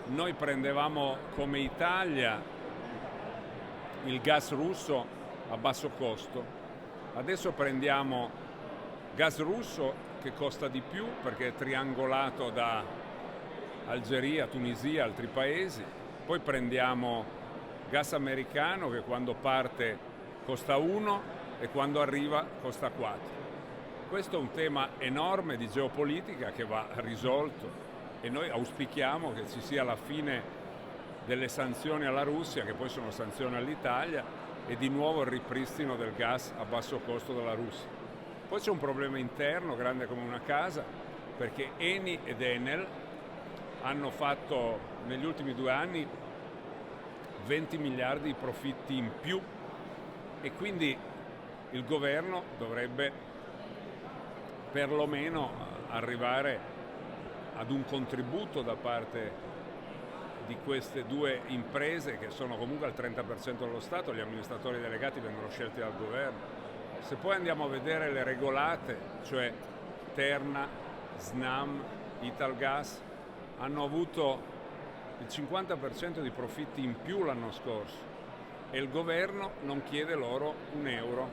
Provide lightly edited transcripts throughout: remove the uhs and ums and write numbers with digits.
noi prendevamo come Italia il gas russo a basso costo, adesso prendiamo gas russo che costa di più perché è triangolato da Algeria, Tunisia, altri paesi, poi prendiamo gas americano che quando parte costa 1 e quando arriva costa 4. Questo è un tema enorme di geopolitica che va risolto e noi auspichiamo che ci sia la fine delle sanzioni alla Russia, che poi sono sanzioni all'Italia, e di nuovo il ripristino del gas a basso costo dalla Russia. Poi c'è un problema interno grande come una casa, perché Eni ed Enel hanno fatto negli ultimi 2 anni 20 miliardi di profitti in più e quindi il governo dovrebbe perlomeno arrivare ad un contributo da parte di queste due imprese che sono comunque al 30% dello Stato, gli amministratori delegati vengono scelti dal governo. Se poi andiamo a vedere le regolate, cioè Terna, Snam, Italgas, hanno avuto il 50% di profitti in più l'anno scorso e il governo non chiede loro un euro.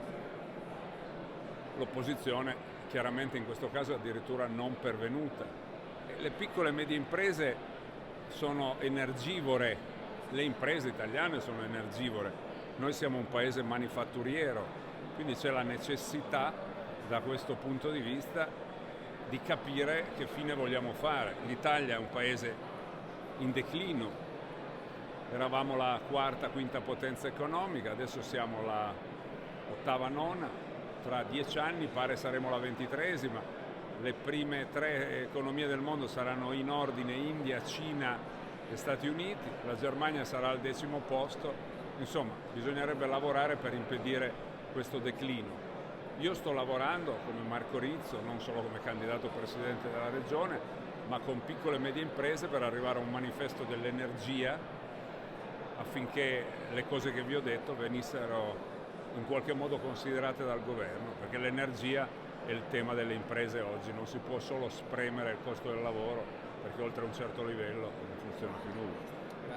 L'opposizione chiaramente in questo caso è addirittura non pervenuta. Le piccole e medie imprese sono energivore, le imprese italiane sono energivore, noi siamo un paese manifatturiero, quindi c'è la necessità da questo punto di vista di capire che fine vogliamo fare. L'Italia è un paese in declino, eravamo la quarta, quinta potenza economica, adesso siamo la ottava, nona, tra 10 anni pare saremo la 23esima. Le prime 3 economie del mondo saranno in ordine India, Cina e Stati Uniti, la Germania sarà al 10° posto, insomma bisognerebbe lavorare per impedire questo declino. Io sto lavorando come Marco Rizzo, non solo come candidato presidente della regione, ma con piccole e medie imprese per arrivare a un manifesto dell'energia affinché le cose che vi ho detto venissero in qualche modo considerate dal governo, perché l'energia è il tema delle imprese oggi, non si può solo spremere il costo del lavoro perché oltre a un certo livello non funziona più nulla.